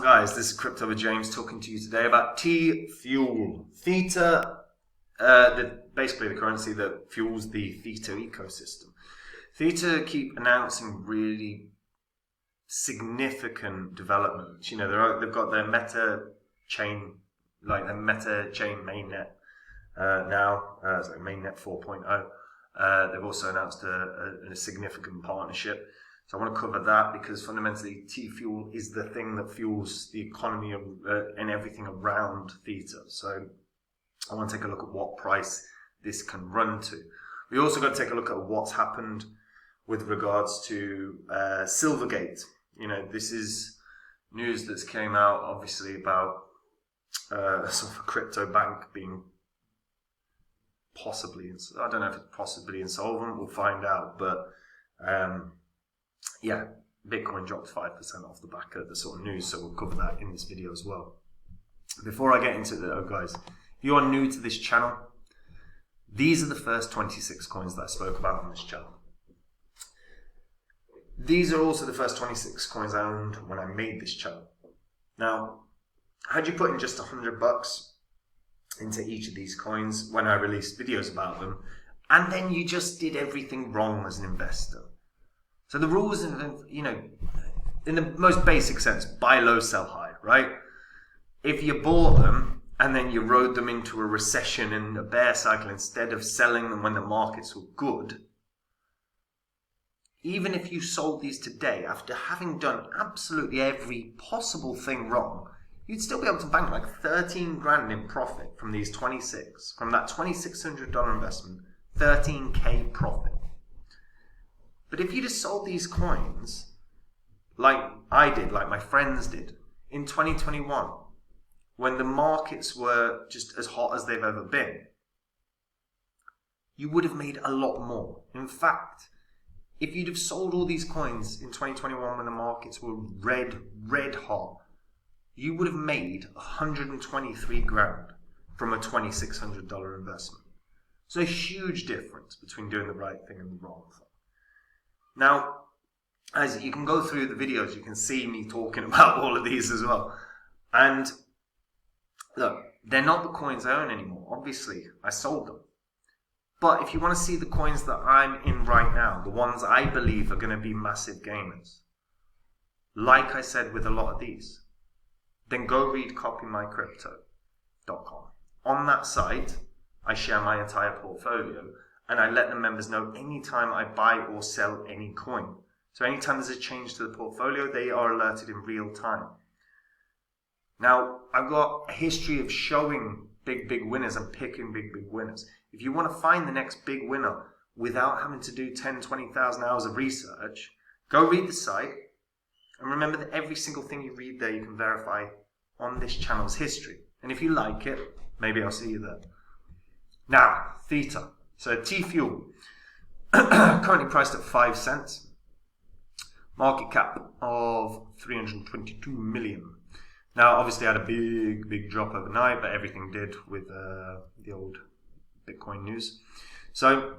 up guys, this is Crypto with James talking to you today about TFUEL. Theta, basically the currency that fuels the Theta ecosystem. Theta keep announcing really significant developments. You know, they've got their meta chain, like their meta chain mainnet now, it's like mainnet 4.0. They've also announced a significant partnership. So I want to cover that because fundamentally TFUEL is the thing that fuels the economy and everything around Theta. So I want to take a look at what price this can run to. We also got to take a look at what's happened with regards to Silvergate. You know, this is news that's came out obviously about sort of a crypto bank being possibly, I don't know if it's possibly insolvent, we'll find out, but yeah, Bitcoin dropped 5% off the back of the sort of news, so we'll cover that in this video as well. Before I get into it though, guys, if you are new to this channel, these are the first 26 coins that I spoke about on this channel. These are also the first 26 coins I owned when I made this channel. Now, had you put in just $100 into each of these coins when I released videos about them, and then you just did everything wrong as an investor. So the rules, you know, in the most basic sense, buy low, sell high, right? If you bought them and then you rode them into a recession and a bear cycle instead of selling them when the markets were good, even if you sold these today after having done absolutely every possible thing wrong, you'd still be able to bank like 13 grand in profit from these 26, from that $2,600 investment, 13K profit. But if you just sold these coins, like I did, like my friends did, in 2021, when the markets were just as hot as they've ever been, you would have made a lot more. In fact, if you'd have sold all these coins in 2021 when the markets were red hot, you would have made 123 grand from a $2,600 investment. So a huge difference between doing the right thing and the wrong thing. Now, as you can go through the videos, you can see me talking about all of these as well. And look, they're not the coins I own anymore. Obviously, I sold them. But if you want to see the coins that I'm in right now, the ones I believe are going to be massive gainers, like I said with a lot of these, then go read copymycrypto.com. On that site, I share my entire portfolio and I let the members know anytime I buy or sell any coin. So anytime there's a change to the portfolio, they are alerted in real time. Now, I've got a history of showing big winners and picking big winners. If you want to find the next big winner without having to do 10, 20,000 hours of research, go read the site. And remember that every single thing you read there, you can verify on this channel's history. And if you like it, maybe I'll see you there. Now, Theta. So TFUEL, currently priced at 5 cents. Market cap of 322 million. Now, obviously, I had a big drop overnight, but everything did with the old Bitcoin news. So,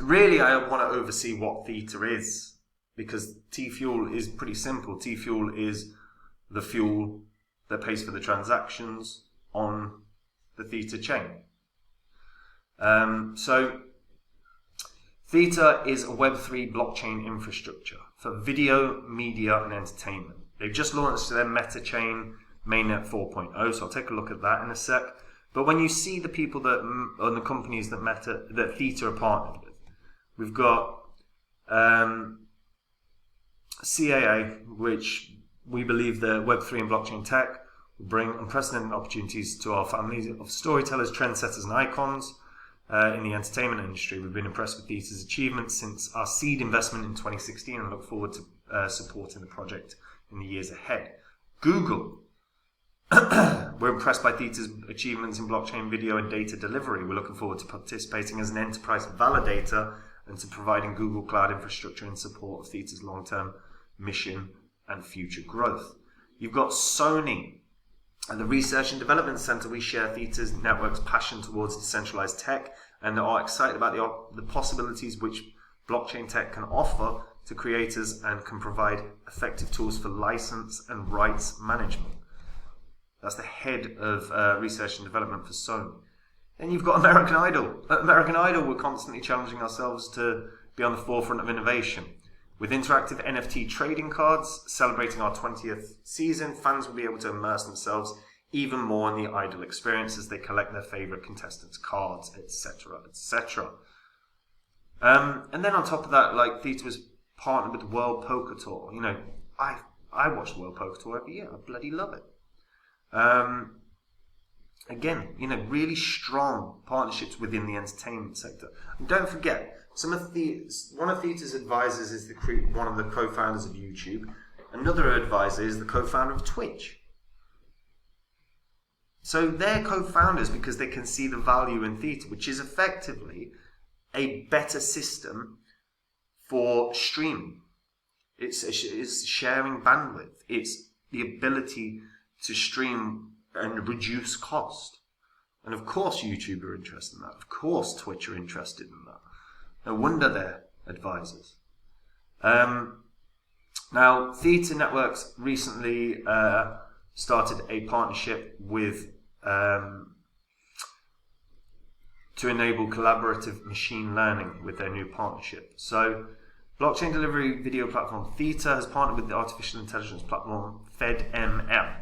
really, I want to oversee what Theta is, because TFUEL is pretty simple. TFUEL is the fuel that pays for the transactions on the Theta chain. So, Theta is a Web3 blockchain infrastructure for video, media, and entertainment. They've just launched their meta chain, mainnet 4.0, so I'll take a look at that in a sec. But when you see the people that, or the companies that Theta are partnered with, we've got CAA, which we believe the Web3 and blockchain tech will bring unprecedented opportunities to our families of storytellers, trendsetters, and icons in the entertainment industry. We've been impressed with Theta's achievements since our seed investment in 2016 and look forward to supporting the project in the years ahead. Google. We're impressed by Theta's achievements in blockchain video and data delivery. We're looking forward to participating as an enterprise validator and to providing Google Cloud infrastructure in support of Theta's long-term mission and future growth. You've got Sony. At the Research and Development Center, we share Theta's network's passion towards decentralized tech and are excited about the possibilities which blockchain tech can offer to creators and can provide effective tools for license and rights management. That's the head of research and development for Sony. Then you've got American Idol. At American Idol, we're constantly challenging ourselves to be on the forefront of innovation. With interactive NFT trading cards celebrating our 20th season, fans will be able to immerse themselves even more in the Idol experience as they collect their favourite contestants' cards, etc., etc. And then on top of that, like, Theta was partnered with the World Poker Tour. You know, I watch the World Poker Tour every year. I bloody love it. Again, you know, really strong partnerships within the entertainment sector. And don't forget, one of Theta's advisors is one of the co-founders of YouTube. Another advisor is the co-founder of Twitch. So they're co-founders because they can see the value in Theta, which is effectively a better system for streaming. It's sharing bandwidth. It's the ability to stream and reduce cost. And of course YouTube are interested in that. Of course Twitch are interested in that. No wonder they're advisors. Now, Theta Networks recently started a partnership with to enable collaborative machine learning with their new partnership. So, blockchain delivery video platform Theta has partnered with the artificial intelligence platform FedML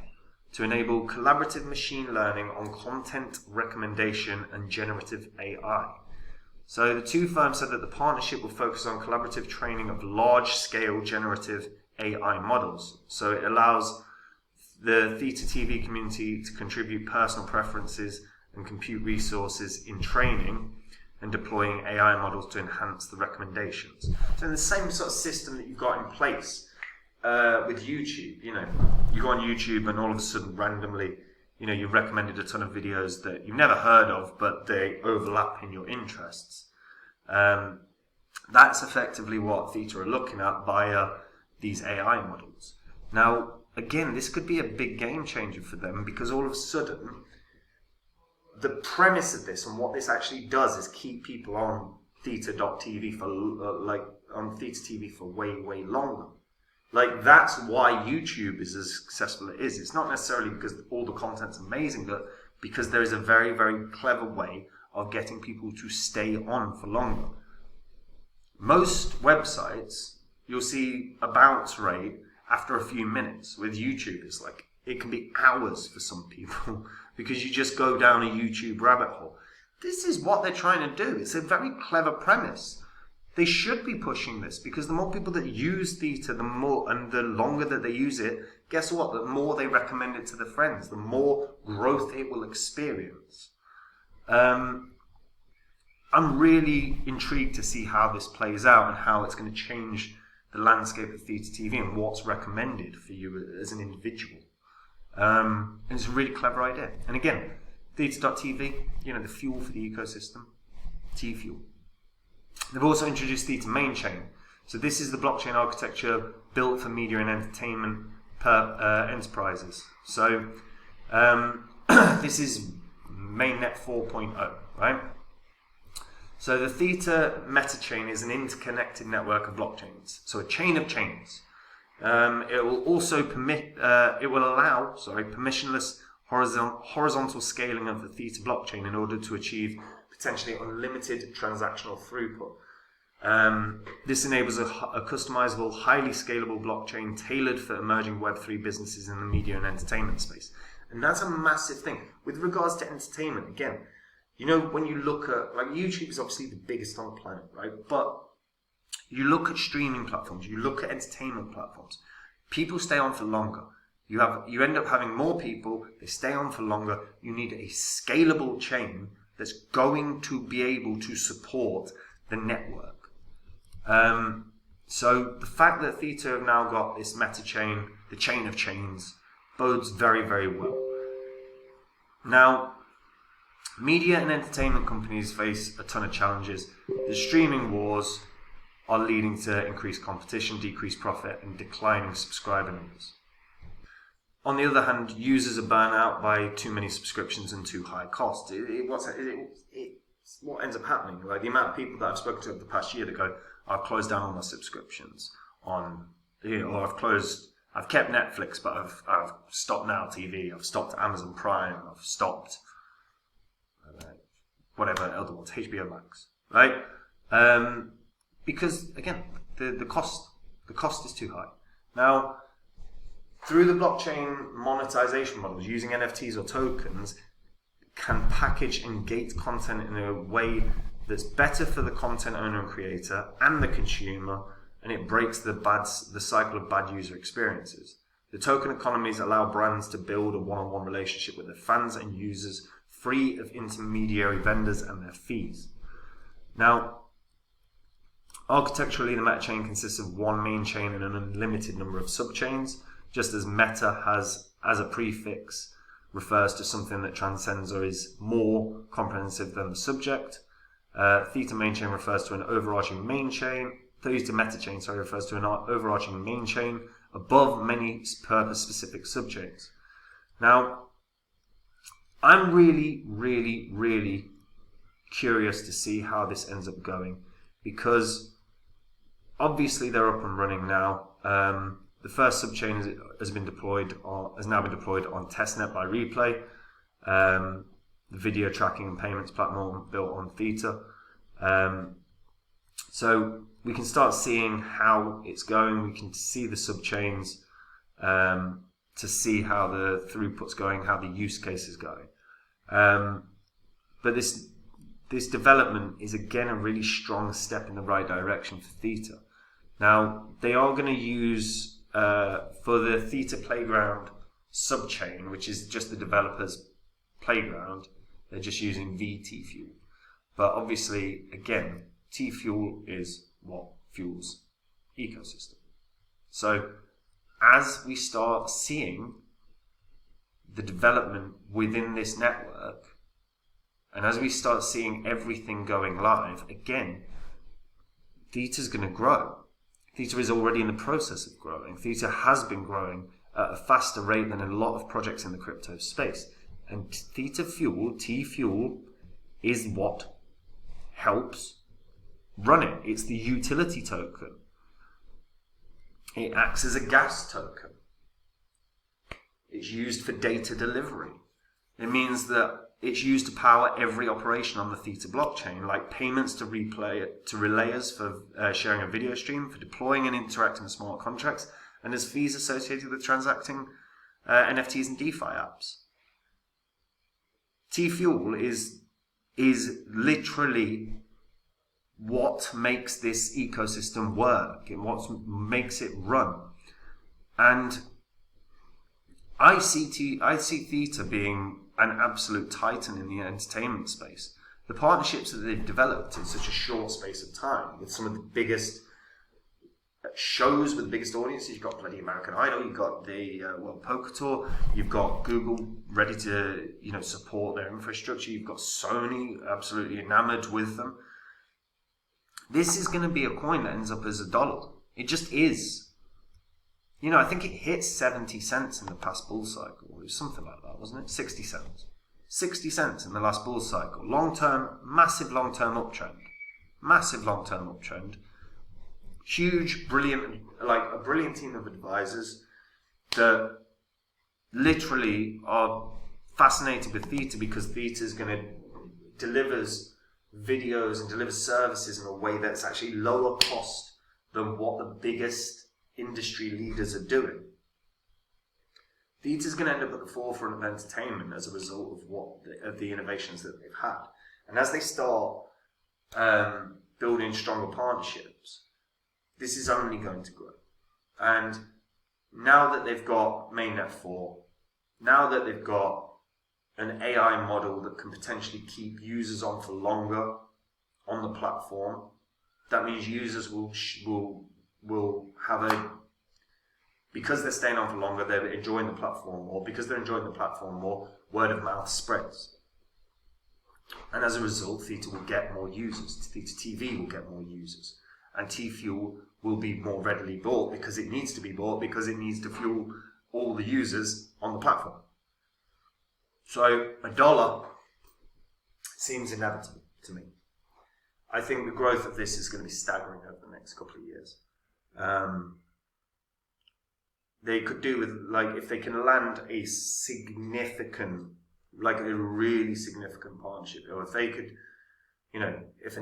to enable collaborative machine learning on content recommendation and generative AI. So the two firms said that the partnership will focus on collaborative training of large-scale generative AI models. So it allows the Theta TV community to contribute personal preferences and compute resources in training and deploying AI models to enhance the recommendations. So in the same sort of system that you've got in place with YouTube, you know, you go on YouTube and all of a sudden randomly, you know, you've recommended a ton of videos that you've never heard of, but they overlap in your interests. That's effectively what Theta are looking at via these AI models. Now, again, this could be a big game changer for them because all of a sudden, the premise of this and what this actually does is keep people on Theta.tv for on Theta TV for way, way longer. Like, that's why YouTube is as successful as it is. It's not necessarily because all the content's amazing, but because there is a very, very clever way of getting people to stay on for longer. Most websites, you'll see a bounce rate after a few minutes. With YouTube, it's like, it can be hours for some people because you just go down a YouTube rabbit hole. This is what they're trying to do. It's a very clever premise. They should be pushing this because the more people that use Theta, the more, and the longer that they use it, guess what? The more they recommend it to their friends, the more growth it will experience. I'm really intrigued to see how this plays out and how it's going to change the landscape of Theta TV and what's recommended for you as an individual. And it's a really clever idea. And again, Theta.tv, you know, the fuel for the ecosystem, TFUEL. They've also introduced Theta Main Chain. So this is the blockchain architecture built for media and entertainment enterprises. So this is mainnet 4.0, right? So the Theta meta chain is an interconnected network of blockchains. So a chain of chains. It will also allow permissionless horizontal scaling of the Theta blockchain in order to achieve potentially unlimited transactional throughput. This enables a customizable, highly scalable blockchain tailored for emerging Web3 businesses in the media and entertainment space. And that's a massive thing. With regards to entertainment, again, you know, when you look at, like, YouTube is obviously the biggest on the planet, right? But you look at streaming platforms, you look at entertainment platforms, people stay on for longer. You end up having more people, they stay on for longer. You need a scalable chain that's going to be able to support the network. So the fact that Theta have now got this meta chain, the chain of chains, bodes very, very well. Now, media and entertainment companies face a ton of challenges. The streaming wars are leading to increased competition, decreased profit, and declining subscriber numbers. On the other hand, users are burnt out by too many subscriptions and too high costs. What ends up happening, like the amount of people that I've spoken to over the past year that go, I've closed down all my subscriptions on, or I've kept Netflix, but I've stopped Now TV, I've stopped Amazon Prime, I've stopped whatever other ones, HBO Max, right? Because again, the cost is too high. Now, through the blockchain monetization models, using NFTs or tokens can package and gate content in a way that's better for the content owner and creator and the consumer, and it breaks the cycle of bad user experiences. The token economies allow brands to build a one-on-one relationship with their fans and users, free of intermediary vendors and their fees. Now, architecturally, the meta chain consists of one main chain and an unlimited number of subchains, just as meta has, as a prefix, refers to something that transcends or is more comprehensive than the subject. Theta main chain refers to an overarching main chain. Theta meta chain, refers to an overarching main chain above many purpose-specific subchains. Now, I'm really, really, really curious to see how this ends up going, because obviously they're up and running now. The first subchain has now been deployed on testnet by Replay, the video tracking and payments platform built on Theta. So we can start seeing how it's going. We can see the subchains to see how the throughput's going, how the use case is going. But this development is again a really strong step in the right direction for Theta. Now, they are going to use for the Theta Playground subchain, which is just the developer's playground, they're just using TFUEL. But obviously, again, TFUEL is what fuels ecosystem. So as we start seeing the development within this network, and as we start seeing everything going live, again, Theta's going to grow. Theta is already in the process of growing. Theta has been growing at a faster rate than a lot of projects in the crypto space. And Theta Fuel, TFUEL, is what helps run it. It's the utility token. It acts as a gas token. It's used for data delivery. It means that it's used to power every operation on the Theta blockchain, like payments to relayers for sharing a video stream, for deploying and interacting with smart contracts, and there's fees associated with transacting NFTs and DeFi apps. TFUEL is literally what makes this ecosystem work and what makes it run. And I see Theta being an absolute titan in the entertainment space. The partnerships that they've developed in such a short space of time with some of the biggest shows with the biggest audiences. You've got bloody American Idol, you've got the World Poker Tour, you've got Google ready to support their infrastructure, you've got Sony absolutely enamored with them. This is going to be a coin that ends up as $1. It just is. I think it hit 70 cents in the past bull cycle. It was something like that, wasn't it? 60 cents. 60 cents in the last bull cycle. Long-term, massive long-term uptrend. Massive long-term uptrend. Huge, brilliant, like a brilliant team of advisors that literally are fascinated with Theta because Theta is going to delivers videos and delivers services in a way that's actually lower cost than what the biggest industry leaders are doing. Theta is going to end up at the forefront of entertainment as a result of the innovations that they've had. And as they start building stronger partnerships, this is only going to grow. And now that they've got mainnet 4, now that they've got an AI model that can potentially keep users on for longer on the platform, that means users will have because they're staying on for longer, they're enjoying the platform more. Because they're enjoying the platform more, word of mouth spreads. And as a result, Theta will get more users. Theta TV will get more users. And TFUEL will be more readily bought because it needs to be bought, because it needs to fuel all the users on the platform. So $1 seems inevitable to me. I think the growth of this is going to be staggering over the next couple of years. They could do with, like, if they can land a significant, like a really significant partnership, or if they could, you know, if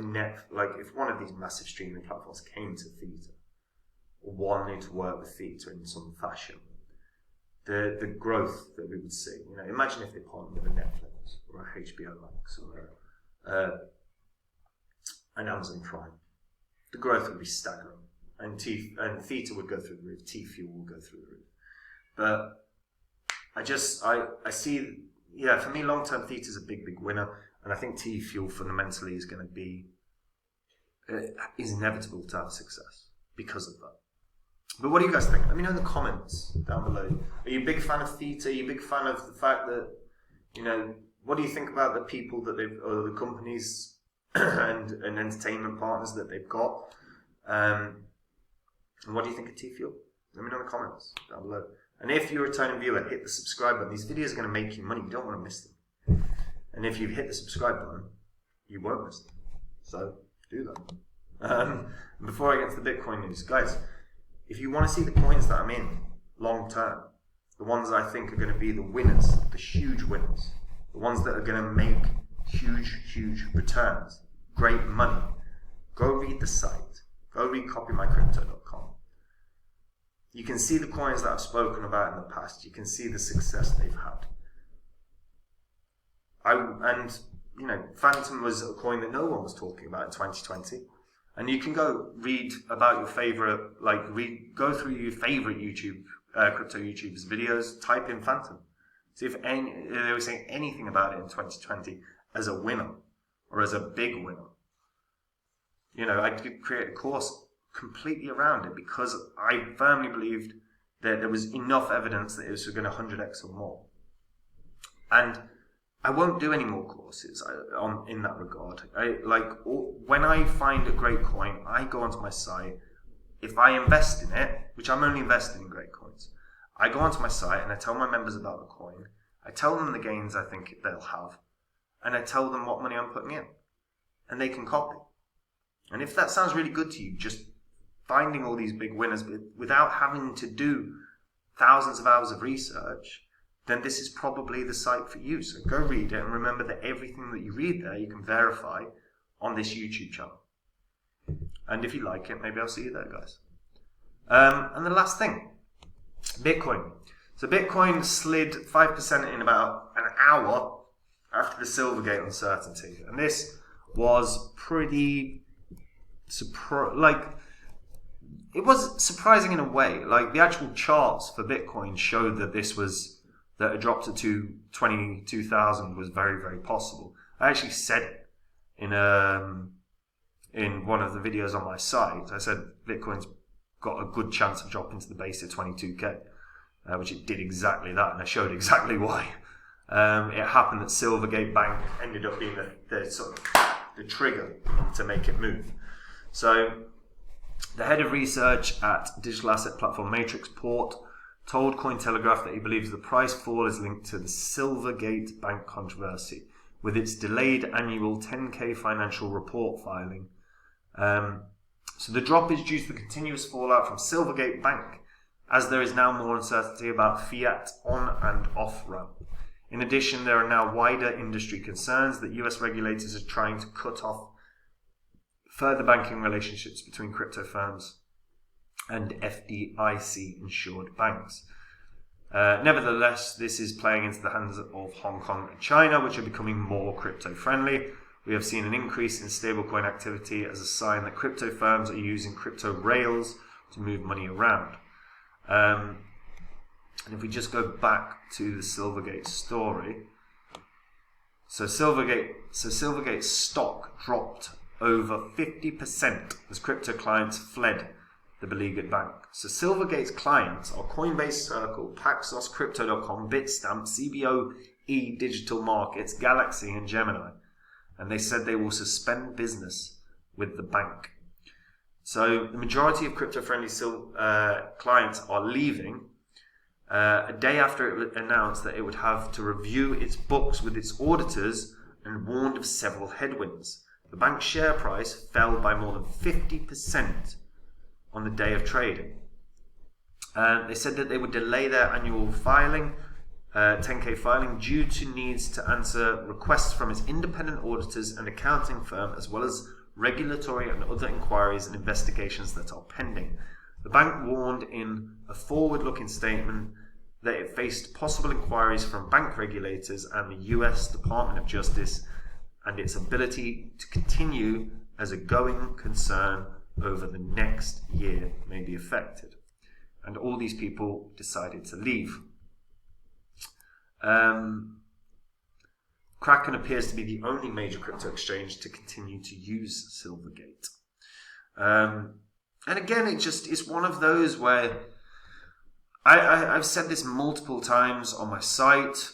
one of these massive streaming platforms came to Theta, or wanted to work with Theta in some fashion, the growth that we would see, you know, imagine if they partnered with a Netflix or a HBO Max or an Amazon Prime, the growth would be staggering, and Theta would go through the roof, TFUEL would go through the roof. But I see, yeah, for me, long-term Theta is a big winner, and I think TFUEL fundamentally is going to be, is inevitable to have success because of that. But what do you guys think? Let me know in the comments down below. Are you a big fan of Theta? Are you a big fan of the fact that, you know, what do you think about the people that or the companies and entertainment partners that they've got? And what do you think of TFUEL? Let me know in the comments down below. And if you're a returning viewer, hit the subscribe button. These videos are going to make you money. You don't want to miss them. And if you hit the subscribe button, you won't miss them. So do that. Before I get to the Bitcoin news, guys, if you want to see the coins that I'm in long term, the ones that I think are going to be the winners, the huge winners, the ones that are going to make huge returns, great money, go read the site. Go read copymycrypto.com. You can see the coins that I've spoken about in the past. You can see the success they've had. And you know, Phantom was a coin that no one was talking about in 2020. And you can go read about your favorite, go through your favorite crypto YouTubers videos, type in Phantom. See if they were saying anything about it in 2020 as a winner or as a big winner. You know, I could create a course completely around it because I firmly believed that there was enough evidence that it was going to 100x or more. And I won't do any more courses in that regard. When I find a great coin, I go onto my site. If I invest in it, which I'm only invested in great coins, I go onto my site and I tell my members about the coin. I tell them the gains I think they'll have, and I tell them what money I'm putting in, and they can copy. And if that sounds really good to you, just finding all these big winners without having to do thousands of hours of research, then this is probably the site for you. So go read it, and remember that everything that you read there, you can verify on this YouTube channel. And if you like it, maybe I'll see you there, guys. And the last thing, Bitcoin. So Bitcoin slid 5% in about an hour after the Silvergate uncertainty. And this was pretty, it was surprising in a way. Like, the actual charts for Bitcoin showed that that a drop to 22,000 was very, very possible. I actually said it in one of the videos on my site. I said Bitcoin's got a good chance of dropping to the base of 22k, which it did exactly that, and I showed exactly why. It happened that Silvergate Bank ended up being the trigger to make it move. So the head of research at digital asset platform Matrix Port told Cointelegraph that he believes the price fall is linked to the Silvergate Bank controversy, with its delayed annual 10k financial report filing. So the drop is due to the continuous fallout from Silvergate Bank, as there is now more uncertainty about fiat on and off ramp. In addition, there are now wider industry concerns that US regulators are trying to cut off further banking relationships between crypto firms and FDIC-insured banks. Nevertheless, this is playing into the hands of Hong Kong and China, which are becoming more crypto-friendly. We have seen an increase in stablecoin activity as a sign that crypto firms are using crypto rails to move money around. And if we just go back to the Silvergate story, so Silvergate's stock dropped over 50% as crypto clients fled the beleaguered bank. So Silvergate's clients are Coinbase Circle, Paxos, Crypto.com, Bitstamp, CBOE Digital Markets, Galaxy, and Gemini. And they said they will suspend business with the bank. So the majority of crypto-friendly clients are leaving a day after it announced that it would have to review its books with its auditors and warned of several headwinds. the bank's share price fell by more than 50% on the day of trading. They said that they would delay their annual filing, 10K filing, due to needs to answer requests from its independent auditors and accounting firm, as well as regulatory and other inquiries and investigations that are pending. The bank warned in a forward-looking statement that it faced possible inquiries from bank regulators and the US Department of Justice, and its ability to continue as a going concern over the next year may be affected. And all these people decided to leave. Kraken appears to be the only major crypto exchange to continue to use Silvergate. And again, it's one of those where I've said this multiple times on my site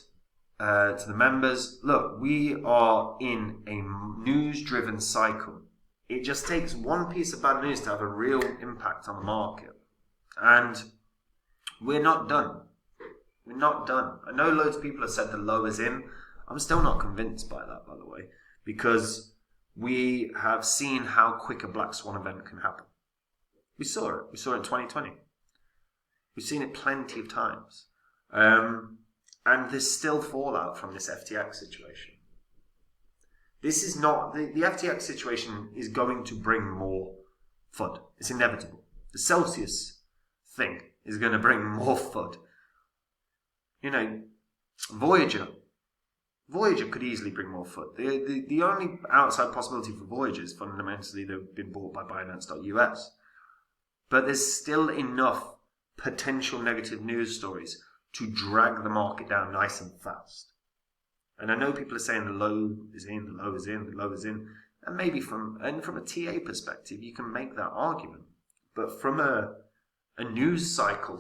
to the members. Look, we are in a news-driven cycle. It just takes one piece of bad news to have a real impact on the market. And we're not done. We're not done. I know loads of people have said the low is in. I'm still not convinced by that, by the way, because we have seen how quick a black swan event can happen. We saw it. We saw it in 2020. We've seen it plenty of times. And there's still fallout from this FTX situation. This is not... The FTX situation is going to bring more FUD. It's inevitable. The Celsius thing is going to bring more FUD. You know, Voyager could easily bring more FUD. The only outside possibility for Voyager is fundamentally they've been bought by Binance.us. But there's still enough potential negative news stories to drag the market down nice and fast. And I know people are saying the low is in, the low is in, the low is in. And maybe from a TA perspective, you can make that argument. But from a news cycle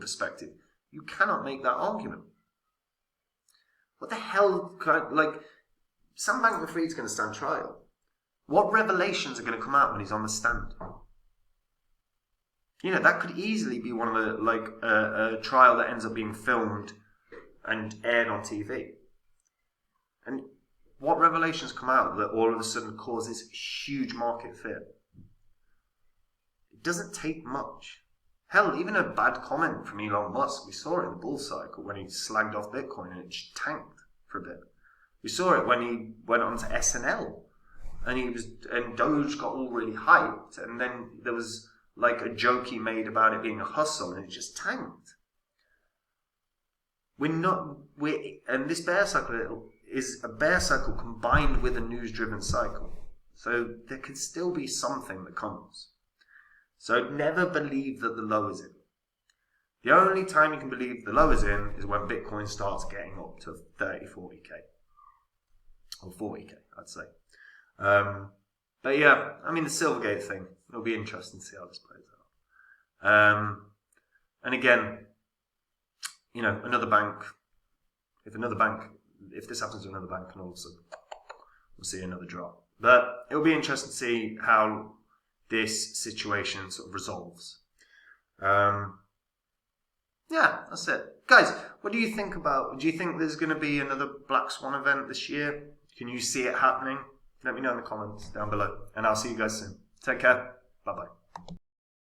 perspective, you cannot make that argument. What the hell? Sam Bankman-Fried's going to stand trial. What revelations are going to come out when he's on the stand? You know, that could easily be one of a trial that ends up being filmed and aired on TV. And what revelations come out that all of a sudden causes huge market fear? It doesn't take much. Hell, even a bad comment from Elon Musk, we saw it in the bull cycle when he slagged off Bitcoin and it just tanked for a bit. We saw it when he went on to SNL and Doge got all really hyped, and then there was like a joke he made about it being a hustle and it just tanked. And this bear cycle is a bear cycle combined with a news-driven cycle. So there could still be something that comes. So never believe that the low is in. The only time you can believe the low is in is when Bitcoin starts getting up to 30, 40k. Or 40k, I'd say. But yeah, I mean the Silvergate thing, it'll be interesting to see how this plays out. And again, you know, another bank, if this happens to another bank, and also we'll see another drop. But it'll be interesting to see how this situation sort of resolves. Yeah, that's it. Guys, what do you think do you think there's going to be another Black Swan event this year? Can you see it happening? Let me know in the comments down below. And I'll see you guys soon. Take care. Bye-bye.